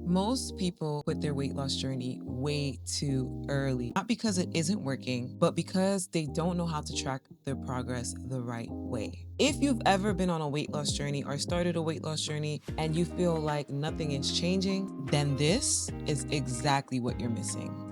Most people quit their weight loss journey way too early, not because it isn't working, but because they don't know how to track their progress the right way. If you've ever been on a weight loss journey or started a weight loss journey and you feel like nothing is changing, then this is exactly what you're missing.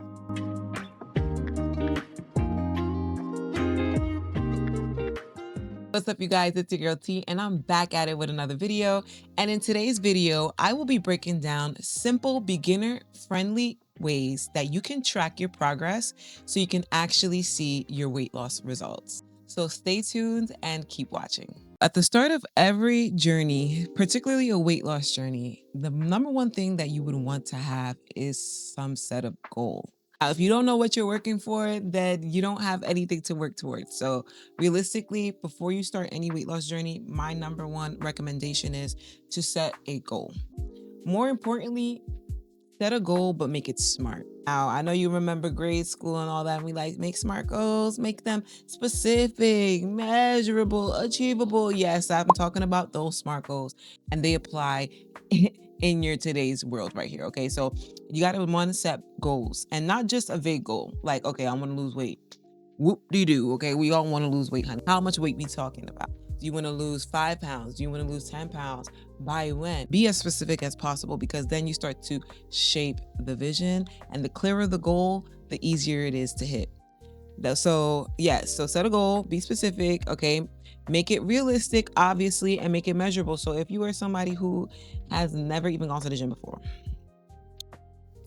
What's up, you guys? It's your girl T, and I'm back at it with another video. And in today's video, I will be breaking down simple, beginner-friendly ways that you can track your progress so you can actually see your weight loss results. So stay tuned and keep watching. At the start of every journey, particularly a weight loss journey, the number one thing that you would want to have is some set of goal. If you don't know what you're working for, then you don't have anything to work towards. So realistically, before you start any weight loss journey, my number one recommendation is to set a goal. More importantly, set a goal, but make it smart. Now, I know you remember grade school and all that. We like make smart goals, make them specific, measurable, achievable. Yes, I'm talking about those smart goals, and they apply in your today's world right here. Okay, so you got to want to set goals, and not just a vague goal like, okay, I want to lose weight. Whoop-de-doo. Okay, we all want to lose weight, honey. How much weight we talking about? Do you want to lose 5 pounds? Do you want to lose 10 pounds? By when? Be as specific as possible, because then you start to shape the vision, and the clearer the goal, the easier it is to hit. So yes, so set a goal, be specific, okay? Make it realistic, obviously, and make it measurable. So if you are somebody who has never even gone to the gym before,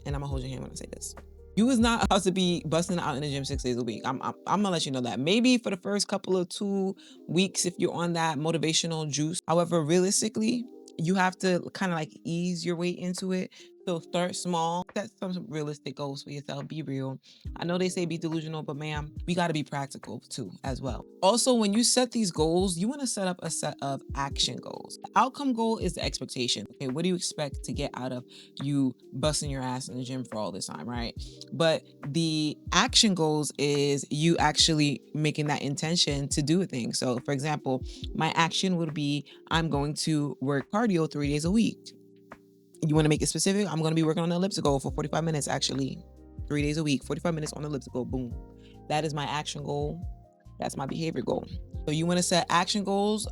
and I'm gonna hold your hand when I say this, you is not about to be busting out in the gym 6 days a week. I'm gonna let you know that. Maybe for the first couple of 2 weeks if you're on that motivational juice. However, realistically, you have to kind of like ease your way into it. So start small, set some realistic goals for yourself. Be real. I know they say be delusional, but ma'am, we got to be practical too as well. Also, when you set these goals, you want to set up a set of action goals. The outcome goal is the expectation. Okay, what do you expect to get out of you busting your ass in the gym for all this time, right? But the action goals is you actually making that intention to do a thing. So for example, my action would be I'm going to work cardio 3 days a week. You want to make it specific? I'm going to be working on the elliptical for 45 minutes, actually 3 days a week, 45 minutes on the elliptical. Boom. That is my action goal. That's my behavior goal. So you want to set action goals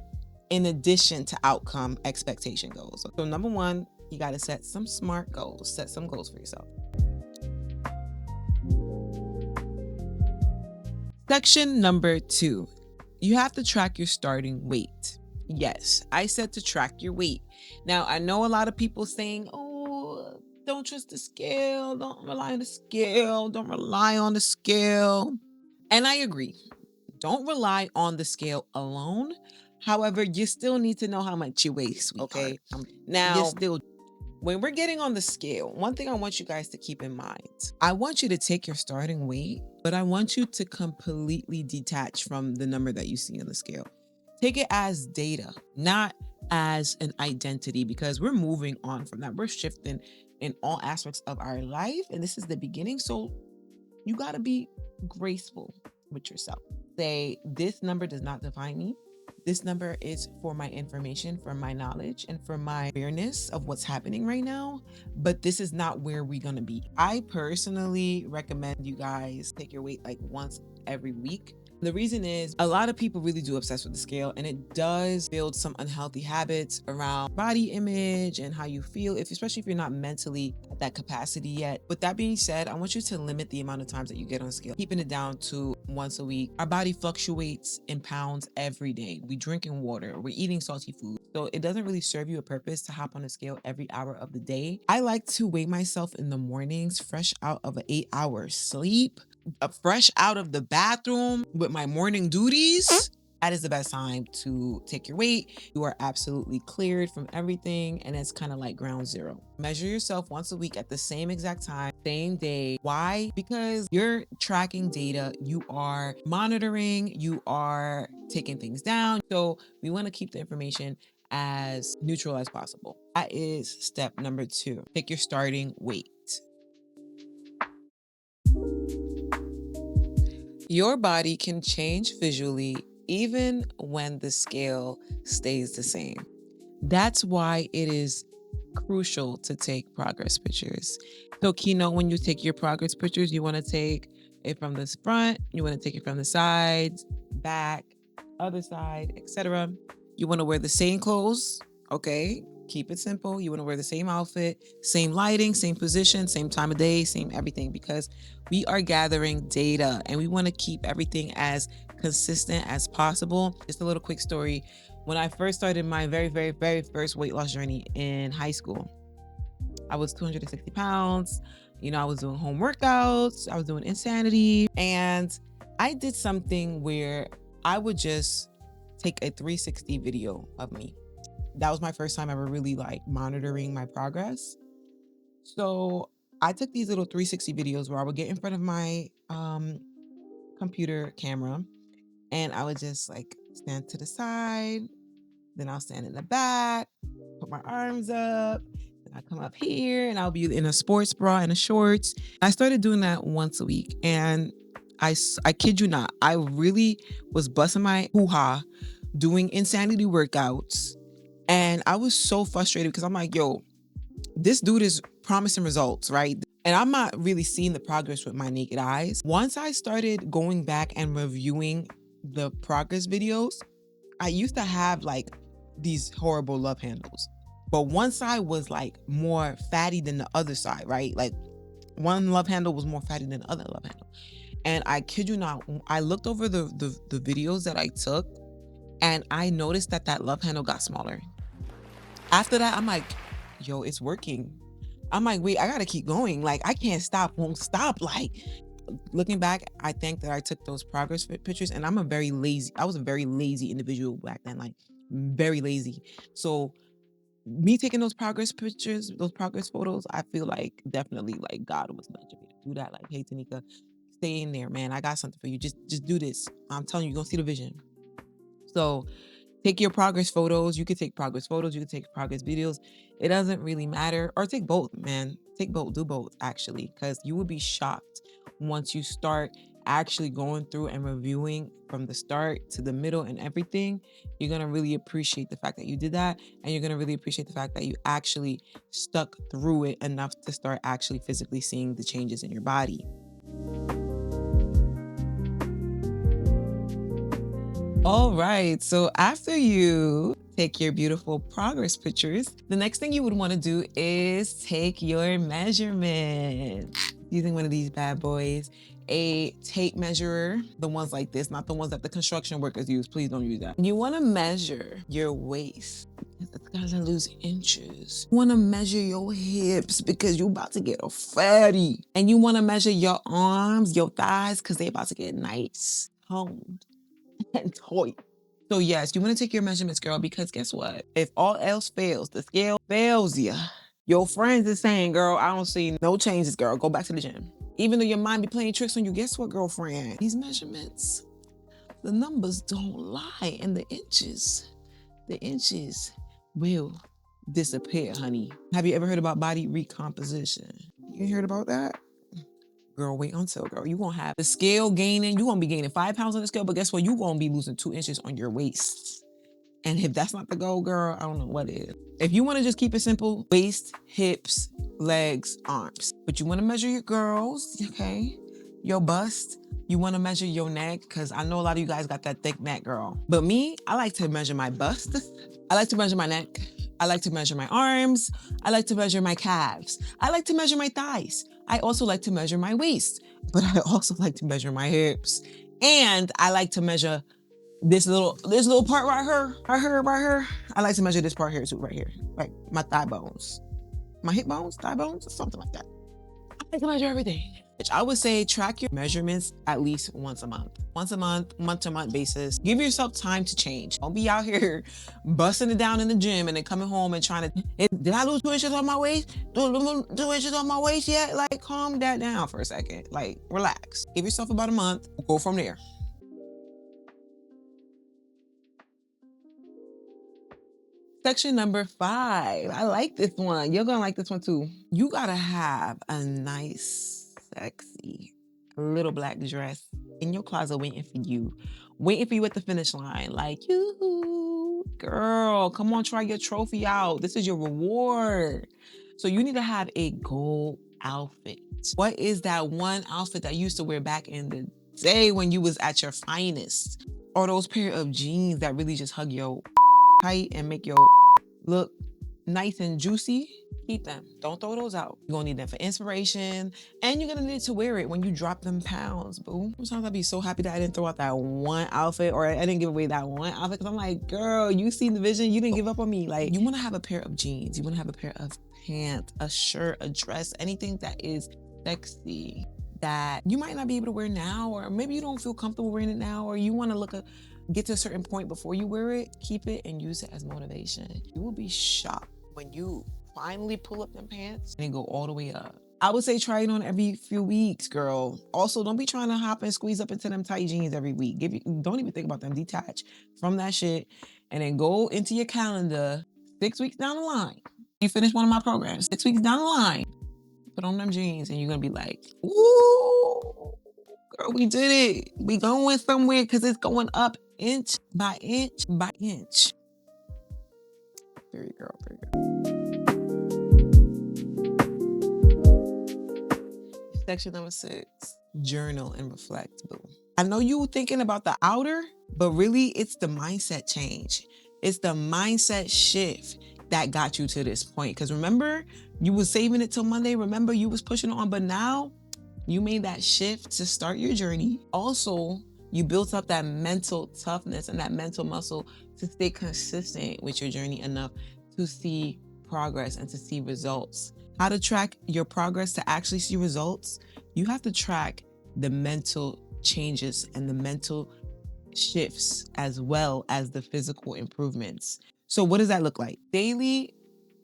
in addition to outcome expectation goals. So number one, you got to set some smart goals. Set some goals for yourself. Section number 2, you have to track your starting weight. Yes, I said to track your weight. Now, I know a lot of people saying, oh, don't trust the scale, don't rely on the scale, don't rely on the scale. And I agree, don't rely on the scale alone. However, you still need to know how much you weigh, sweetheart. Okay, now, when we're getting on the scale, one thing I want you guys to keep in mind, I want you to take your starting weight, but I want you to completely detach from the number that you see on the scale. Take it as data, not as an identity, because we're moving on from that. We're shifting in all aspects of our life, and this is the beginning. So you got to be graceful with yourself. Say, this number does not define me. This number is for my information, for my knowledge, and for my awareness of what's happening right now. But this is not where we're going to be. I personally recommend you guys take your weight like once every week. The reason is a lot of people really do obsess with the scale, and it does build some unhealthy habits around body image and how you feel, especially if you're not mentally at that capacity yet. With that being said, I want you to limit the amount of times that you get on scale, keeping it down to once a week. Our body fluctuates in pounds every day. We drinking water, we're eating salty food. So it doesn't really serve you a purpose to hop on a scale every hour of the day. I like to weigh myself in the mornings, fresh out of an 8-hour sleep, fresh out of the bathroom with my morning duties. That is the best time to take your weight. You are absolutely cleared from everything, and it's kind of like ground zero. Measure yourself once a week at the same exact time, same day. Why? Because you're tracking data, you are monitoring, you are taking things down. So we want to keep the information as neutral as possible. That is step number 2. Pick your starting weight. Your body can change visually even when the scale stays the same. That's why it is crucial to take progress pictures. So keynote, when you take your progress pictures, you want to take it from this front, you want to take it from the sides, back, other side, etc. You want to wear the same clothes, okay? Keep it simple. You want to wear the same outfit, same lighting, same position, same time of day, same everything, because we are gathering data and we want to keep everything as consistent as possible. Just a little quick story. When I first started my very first weight loss journey in high school, I was 260 pounds. You know, I was doing home workouts, I was doing insanity, and I did something where I would just take a 360 video of me. That was my first time ever really like monitoring my progress. So I took these little 360 videos where I would get in front of my computer camera and I would just like stand to the side, then I'll stand in the back, put my arms up, then I come up here and I'll be in a sports bra and a shorts. I started doing that once a week and I kid you not, I really was busting my hoo-ha doing insanity workouts. And I was so frustrated because I'm like, yo, this dude is promising results, right? And I'm not really seeing the progress with my naked eyes. Once I started going back and reviewing the progress videos, I used to have like these horrible love handles. But one side was like more fatty than the other side, right? Like one love handle was more fatty than the other love handle. And I kid you not, I looked over the videos that I took and I noticed that that love handle got smaller. After that, I'm like, yo, it's working. I'm like, wait, I gotta keep going. Like, I can't stop, won't stop. Like, looking back, I think that I took those progress pictures and I was a very lazy individual back then, like very lazy. So me taking those progress pictures, those progress photos, I feel like definitely like God was nudging me to do that. Like, hey, Tanika, stay in there, man. I got something for you. Just do this. I'm telling you, you're gonna see the vision. So take your progress photos. You could take progress photos. You could take progress videos. It doesn't really matter. Or take both, man. Take both. Do both, actually, because you will be shocked once you start actually going through and reviewing from the start to the middle and everything. You're going to really appreciate the fact that you did that. And you're going to really appreciate the fact that you actually stuck through it enough to start actually physically seeing the changes in your body. All right, so after you take your beautiful progress pictures, the next thing you would want to do is take your measurement. Using one of these bad boys, a tape measurer, the ones like this, not the ones that the construction workers use. Please don't use that. You want to measure your waist. It's gonna lose inches. You want to measure your hips because you're about to get a fatty. And you want to measure your arms, your thighs, because they're about to get nice, toned and toy. So yes, you want to take your measurements, girl, because guess what? If all else fails, the scale fails you. Your friends is saying, girl, I don't see no changes, girl. Go back to the gym. Even though your mind be playing tricks on you, guess what, girlfriend? These measurements, the numbers don't lie, and the inches will disappear, honey. Have you ever heard about body recomposition? You ain't heard about that? Girl, wait until, girl, you gonna have the scale gaining. You gonna be gaining 5 pounds on the scale, but guess what? You gonna be losing 2 inches on your waist. And if that's not the goal, girl, I don't know what is. If you wanna just keep it simple, waist, hips, legs, arms. But you wanna measure your girls, okay? Your bust. You wanna measure your neck, because I know a lot of you guys got that thick neck, girl. But me, I like to measure my bust. I like to measure my neck. I like to measure my arms. I like to measure my calves. I like to measure my thighs. I also like to measure my waist, but I also like to measure my hips. And I like to measure this little part right here, right here. I like to measure this part here too, right here, like my thigh bones, my hip bones, thigh bones, something like that. I like to measure everything. I would say track your measurements at least once a month. Once a month to month basis. Give yourself time to change. Don't be out here busting it down in the gym and then coming home and trying to, did I lose 2 inches on my waist? 2 inches on my waist yet? Like, calm that down for a second. Like, relax. Give yourself about a month. Go from there. Section number 5. I like this one. You're gonna like this one too. You gotta have a nice, sexy little black dress in your closet waiting for you at the finish line. Like, you girl, come on, try your trophy out. This is your reward. So you need to have a goal outfit. What is that one outfit that you used to wear back in the day when you was at your finest? Or those pair of jeans that really just hug your tight and make your look nice and juicy? Keep them. Don't throw those out. You're gonna need them for inspiration, and you're gonna need to wear it when you drop them pounds, boo. Sometimes I'd be so happy that I didn't throw out that one outfit, or I didn't give away that one outfit, because I'm like, girl, you seen the vision, you didn't give up on me. Like, you wanna have a pair of jeans, you wanna have a pair of pants, a shirt, a dress, anything that is sexy, that you might not be able to wear now, or maybe you don't feel comfortable wearing it now, or you wanna get to a certain point before you wear it. Keep it and use it as motivation. You will be shocked when you finally pull up them pants and go all the way up. I would say try it on every few weeks, girl. Also, don't be trying to hop and squeeze up into them tight jeans every week. Don't even think about them. Detach from that shit and then go into your calendar 6 weeks down the line. You finish one of my programs, 6 weeks down the line, put on them jeans and you're gonna be like, ooh, girl, we did it. We going somewhere because it's going up inch by inch by inch. Period, girl, period. Section number 6, journal and reflect, boo. I know you thinking about the outer, but really it's the mindset change. It's the mindset shift that got you to this point. Because remember, you was saving it till Monday. Remember, you was pushing on, but now you made that shift to start your journey. Also, you built up that mental toughness and that mental muscle to stay consistent with your journey enough to see progress and to see results. How to track your progress to actually see results? You have to track the mental changes and the mental shifts as well as the physical improvements. So what does that look like? Daily,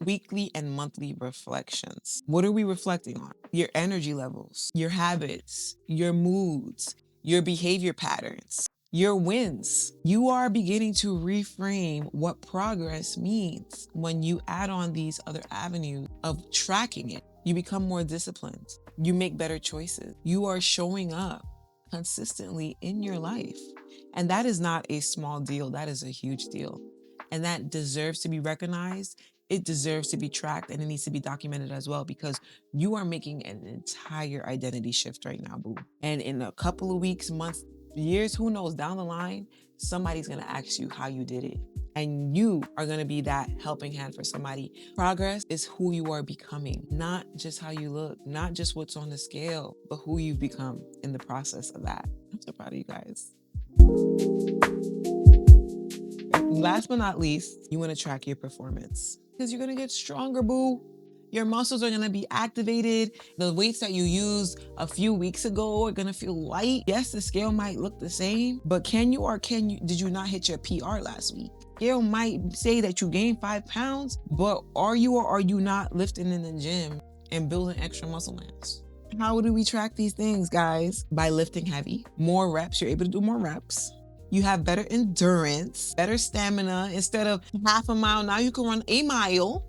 weekly, and monthly reflections. What are we reflecting on? Your energy levels, your habits, your moods, your behavior patterns, your wins. You are beginning to reframe what progress means when you add on these other avenues of tracking it. You become more disciplined. You make better choices. You are showing up consistently in your life. And that is not a small deal. That is a huge deal. And that deserves to be recognized. It deserves to be tracked, and it needs to be documented as well, because you are making an entire identity shift right now, boo. And in a couple of weeks, months, years, who knows, down the line, somebody's gonna ask you how you did it. And you are gonna be that helping hand for somebody. Progress is who you are becoming, not just how you look, not just what's on the scale, but who you've become in the process of that. I'm so proud of you guys. Last but not least, you wanna track your performance, because you're gonna get stronger, boo. Your muscles are gonna be activated. The weights that you used a few weeks ago are gonna feel light. Yes, the scale might look the same, but did you not hit your PR last week? Scale might say that you gained 5 pounds, but are you or are you not lifting in the gym and building extra muscle mass? How do we track these things, guys? By lifting heavy. More reps, you're able to do more reps. You have better endurance, better stamina. Instead of half a mile, now you can run a mile.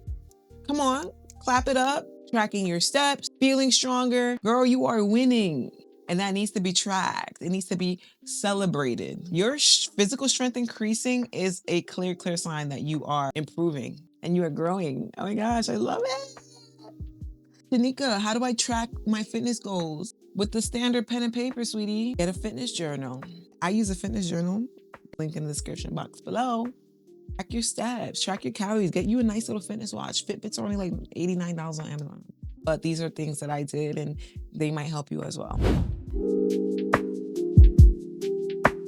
Come on, clap it up. Tracking your steps, feeling stronger. Girl, you are winning. And that needs to be tracked. It needs to be celebrated. Your physical strength increasing is a clear sign that you are improving and you are growing. Oh my gosh, I love it. Tanika, how do I track my fitness goals? With the standard pen and paper, sweetie. Get a fitness journal. I use a fitness journal. Link in the description box below. Track your steps, track your calories, get you a nice little fitness watch. Fitbits are only like $89 on Amazon. But these are things that I did and they might help you as well.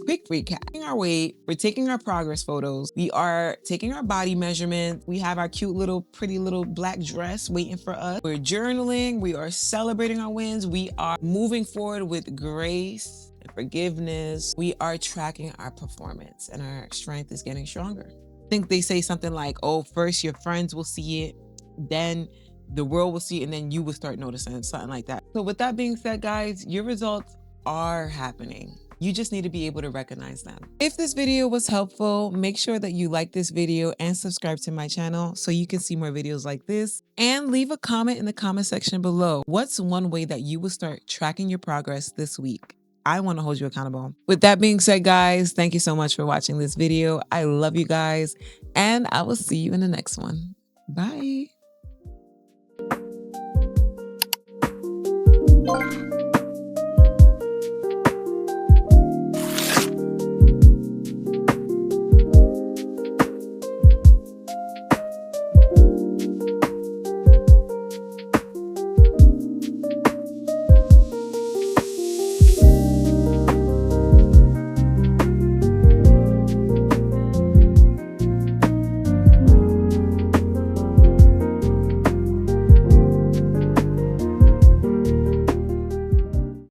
Quick recap. Taking our weight, we're taking our progress photos, we are taking our body measurements, we have our cute little pretty little black dress waiting for us. We're journaling, we are celebrating our wins, we are moving forward with grace and forgiveness. We are tracking our performance and our strength is getting stronger. I think they say something like, oh, first your friends will see it, then the world will see it, and then you will start noticing, something like that. So with that being said, guys, your results are happening. You just need to be able to recognize them. If this video was helpful, make sure that you like this video and subscribe to my channel so you can see more videos like this. And leave a comment in the comment section below. What's one way that you will start tracking your progress this week? I want to hold you accountable. With that being said, guys, thank you so much for watching this video. I love you guys, and I will see you in the next one. Bye.